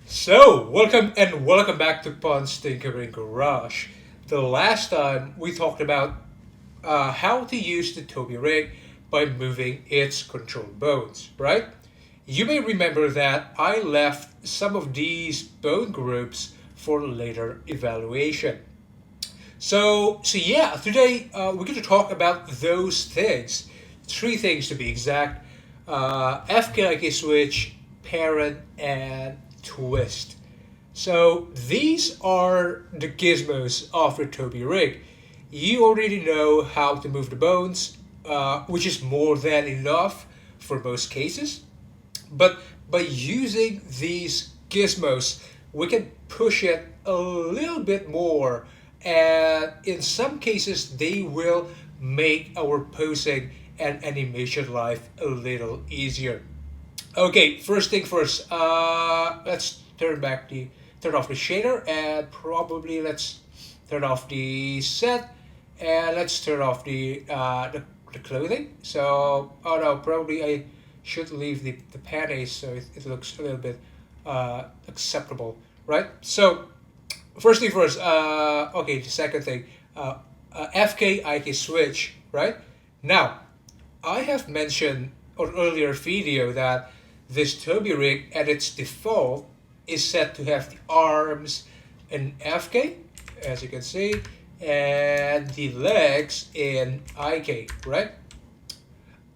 So, welcome back to Pon's Tinkering Garage. The last time we talked about how to use the Toby rig by moving its control bones, right? You may remember that I left some of these bone groups for later evaluation. So yeah, today we're going to talk about those things. Three things to be exact: FKIK switch, parent, and twist. So these are the gizmos of your Toby rig. You already know how to move the bones, which is more than enough for most cases. But by using these gizmos, we can push it a little bit more, and in some cases, they will make our posing and animation life a little easier. Okay, first thing first. Let's turn off the shader, and probably let's turn off the set, and let's turn off the clothing. So, oh no, probably I should leave the panties so it looks a little bit acceptable, right? So, first thing first. Okay, the second thing. FK switch, right? Now, I have mentioned on earlier video that this Toby rig at its default is set to have the arms in FK, as you can see, and the legs in IK, right?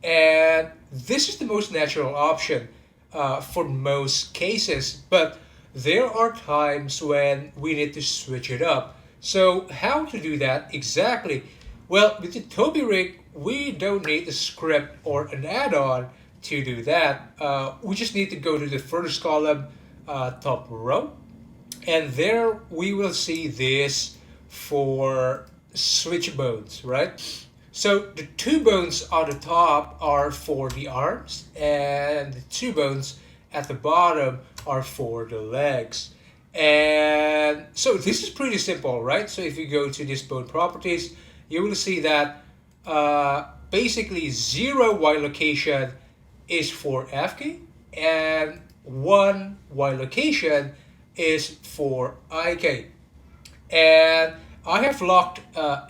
And this is the most natural option for most cases, but there are times when we need to switch it up. So how to do that exactly? Well, with the Toby rig, we don't need a script or an add-on to do that. We just need to go to the first column, top row, and there we will see this for switch bones, right? So the two bones on the top are for the arms, and the two bones at the bottom are for the legs. And so this is pretty simple, right? So if you go to this bone properties, you will see that basically 0 Y location is for FK, and 1 Y location is for IK. And I have locked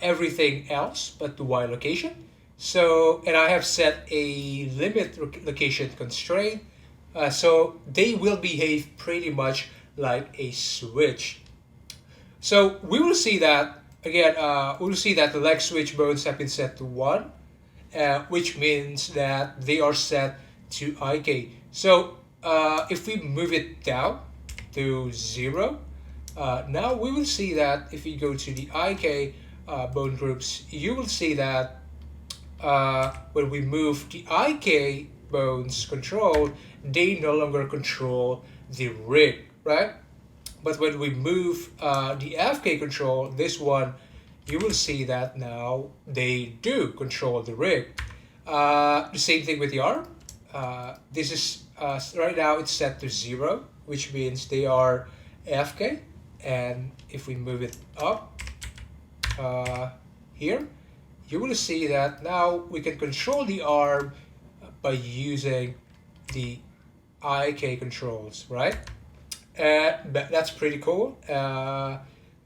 everything else but the Y location. So, and I have set a limit location constraint. So they will behave pretty much like a switch. So we will see that again. We will see that the leg switch bones have been set to 1, which means that they are set to IK. So if we move it down to 0, now we will see that if you go to the IK bone groups, you will see that when we move the IK bones control, they no longer control the rig, right? But when we move the FK control, this one, you will see that now they do control the rig. The same thing with the arm. This is right now it's set to 0, which means they are FK. And if we move it up here, you will see that now we can control the arm by using the IK controls, right? That's pretty cool.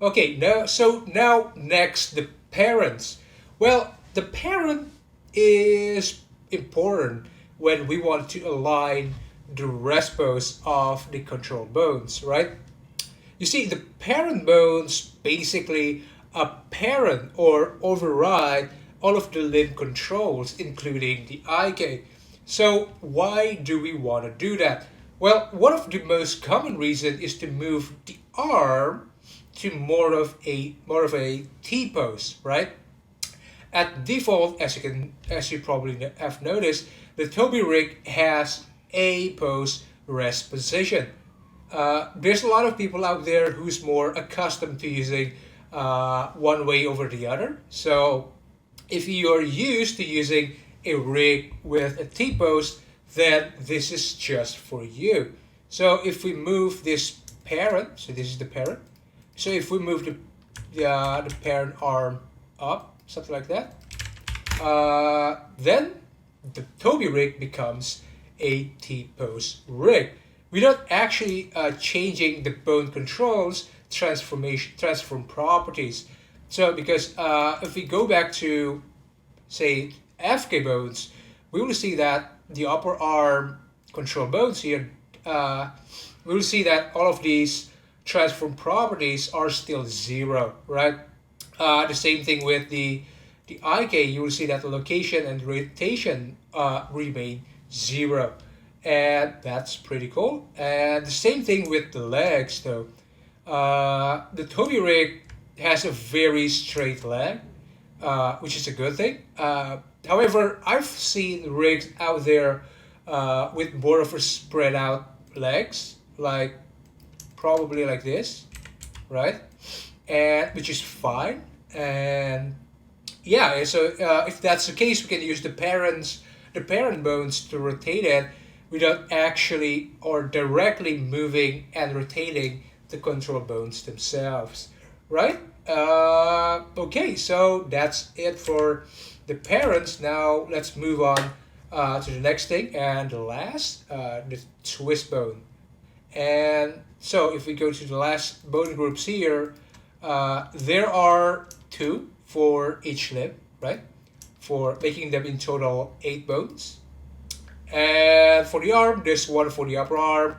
Okay, now next the parents. Well, the parent is important when we want to align the respos of the control bones, right? You see, the parent bones basically a parent or override all of the limb controls, including the IK. So why do we want to do that? Well, one of the most common reason is to move the arm to more of a T pose, right? At default, as you probably have noticed, the Toby rig has a pose rest position. There's a lot of people out there who's more accustomed to using one way over the other. So if you're used to using a rig with a T-post, then this is just for you. So if we move this parent, so this is the parent. So if we move the parent arm up, something like that, then the Toby rig becomes a T-post rig, without actually changing the bone controls transform properties. So because if we go back to say FK bones, we will see that the upper arm control bones here, uh, we will see that all of these transform properties are still zero, right? The same thing with the IK, you will see that the location and rotation remain zero. And that's pretty cool. And the same thing with the legs though. The Toby rig has a very straight leg, which is a good thing. However, I've seen rigs out there with more of a spread out legs, like probably like this, right? And which is fine. And yeah, so if that's the case, we can use the parent bones to rotate it without actually or directly moving and rotating the control bones themselves, right? Okay, so that's it for the parents. Now let's move on to the next thing and the last, the twist bone. And so if we go to the last bone groups here, there are two for each limb, right? For making them in total 8 bones. And for the arm, there's one for the upper arm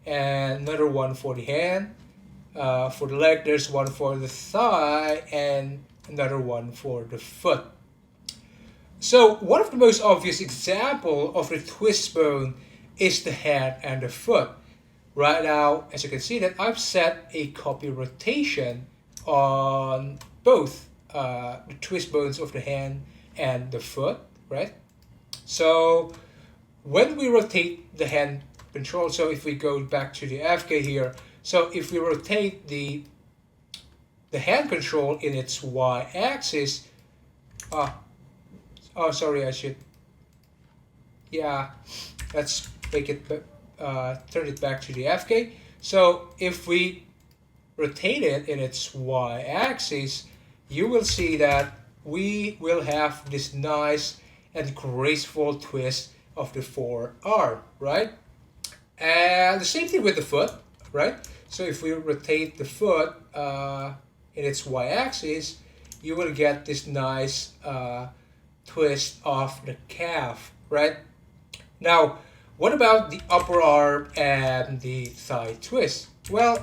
and another one for the hand. For the leg, there's one for the thigh and another one for the foot. So one of the most obvious example of the twist bone is the hand and the foot. Right now, as you can see that I've set a copy rotation on both the twist bones of the hand and the foot, right? So when we rotate the hand control, so if we go back to the FK here, so if we rotate the hand control in its y-axis, oh sorry, I should, yeah, let's make it turn it back to the FK. So if we rotate it in its y-axis, you will see that we will have this nice and graceful twist of the forearm, right? And the same thing with the foot, right? So if we rotate the foot in its y-axis, you will get this nice twist of the calf, right? Now, what about the upper arm and the thigh twist? Well,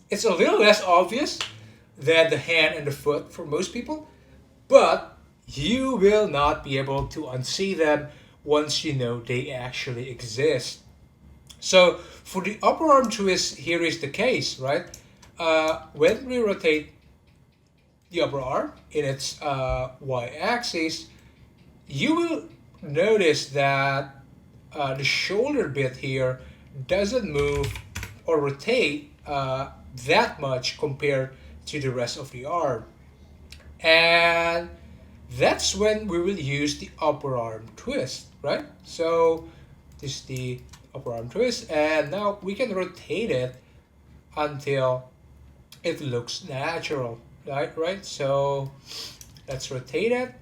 it's a little less obvious than the hand and the foot for most people, but you will not be able to unsee them once you know they actually exist. So for the upper arm twist, here is the case, right? When we rotate the upper arm in its y-axis, you will notice that the shoulder bit here doesn't move or rotate that much compared to the rest of the arm. And that's when we will use the upper arm twist, right? So this is the upper arm twist, and now we can rotate it until it looks natural, right? So let's rotate it.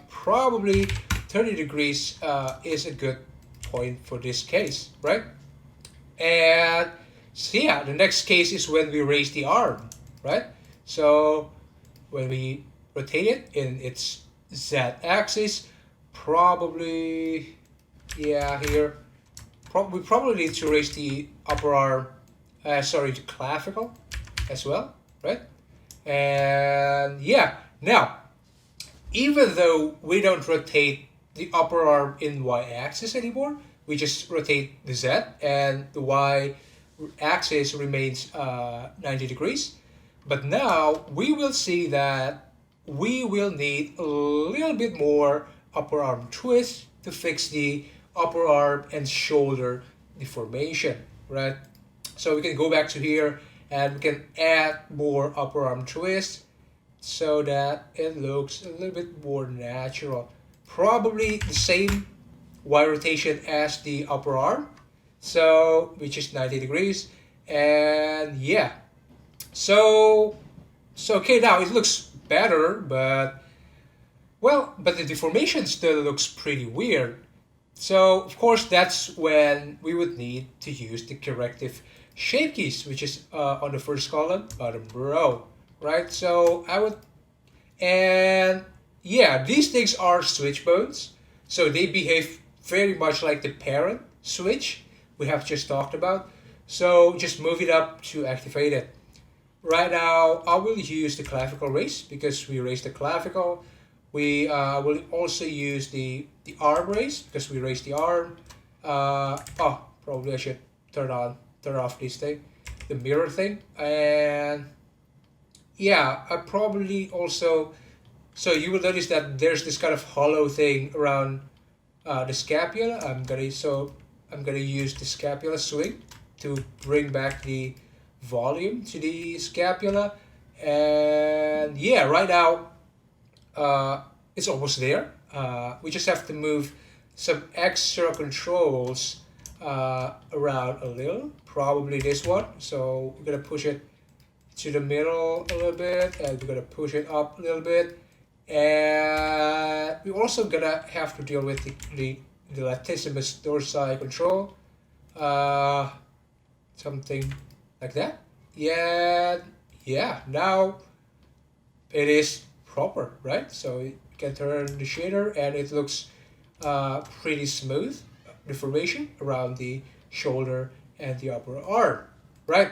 Probably 30 degrees is a good point for this case, right? And so yeah, the next case is when we raise the arm, right? So when we rotate it in its z-axis, probably, yeah, here, we probably need to raise the upper arm, the clavicle as well, right? And yeah, now, even though we don't rotate the upper arm in y-axis anymore, we just rotate the z and the y-axis remains 90 degrees. But now we will see that we will need a little bit more upper arm twist to fix the upper arm and shoulder deformation, right? So we can go back to here and we can add more upper arm twist so that it looks a little bit more natural. Probably the same Y rotation as the upper arm, so which is 90 degrees. And yeah, so okay, now it looks better, but well, but the deformation still looks pretty weird. So of course that's when we would need to use the corrective shape keys, which is on the first column, bottom row, right? So I would, and yeah, these things are switch modes, so they behave very much like the parent switch we have just talked about. So just move it up to activate it. Right now, I will use the clavicle raise because we raise the clavicle. We will also use the arm raise because we raise the arm. Oh, probably I should turn off this thing, the mirror thing. And yeah, I probably also, so you will notice that there's this kind of hollow thing around the scapula. I'm gonna use the scapula swing to bring back the volume to the scapula. And yeah, right now it's almost there. We just have to move some extra controls around a little, probably this one. So we're gonna push it to the middle a little bit, and we're gonna push it up a little bit. And we're also gonna have to deal with the latissimus dorsi control, something like that. Yeah, yeah. Now it is proper, right? So you can turn the shader, and it looks pretty smooth. The formation around the shoulder and the upper arm, right?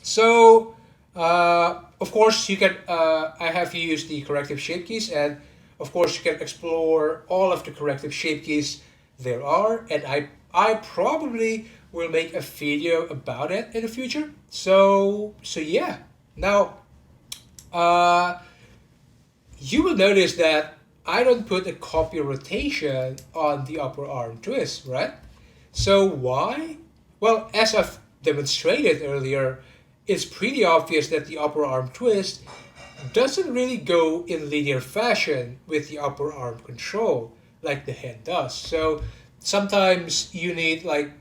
So of course you can. I have used the corrective shape keys, and of course you can explore all of the corrective shape keys there are, and I probably will make a video about it in the future. So yeah. Now you will notice that I don't put a copy rotation on the upper arm twist, right? So why? Well, as I've demonstrated earlier, it's pretty obvious that the upper arm twist doesn't really go in linear fashion with the upper arm control like the hand does. So sometimes you need like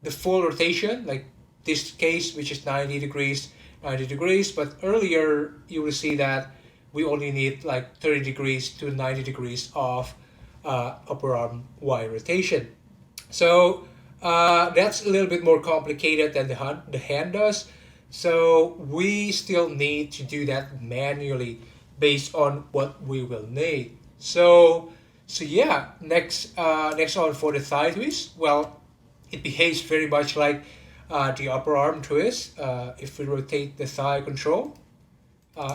the full rotation, like this case, which is 90 degrees, 90 degrees. But earlier you will see that we only need like 30 degrees to 90 degrees of upper arm Y rotation. So that's a little bit more complicated than the hand does. So we still need to do that manually based on what we will need. So yeah, next on for the thigh twist. Well, it behaves very much like the upper arm twist. If we rotate the thigh control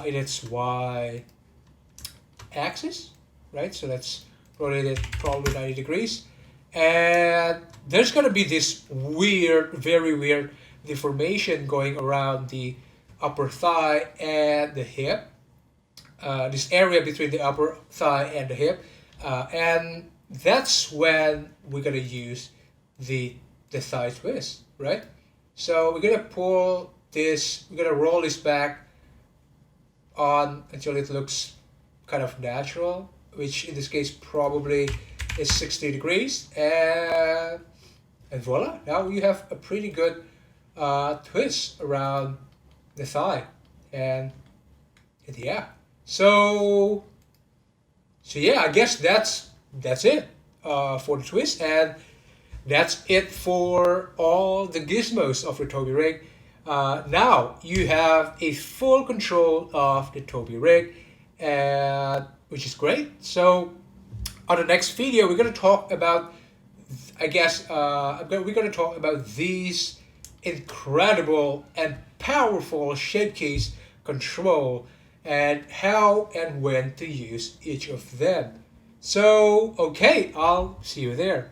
in its Y axis, right? So let's rotate it probably 90 degrees. And there's gonna be this weird, very weird deformation going around the upper thigh and the hip. This area between the upper thigh and the hip. And that's when we're gonna use the thigh twist, right? So we're gonna pull this, we're gonna roll this back on until it looks kind of natural, which in this case probably is 60 degrees, and voila, now you have a pretty good twist around the thigh. And yeah, so yeah, I guess that's it for the twist, and that's it for all the gizmos of the Toby rig. Now you have a full control of the Toby rig, which is great. So on the next video, we're going to talk about, I guess, we're going to talk about these incredible and powerful shape keys control and how and when to use each of them. So, okay, I'll see you there.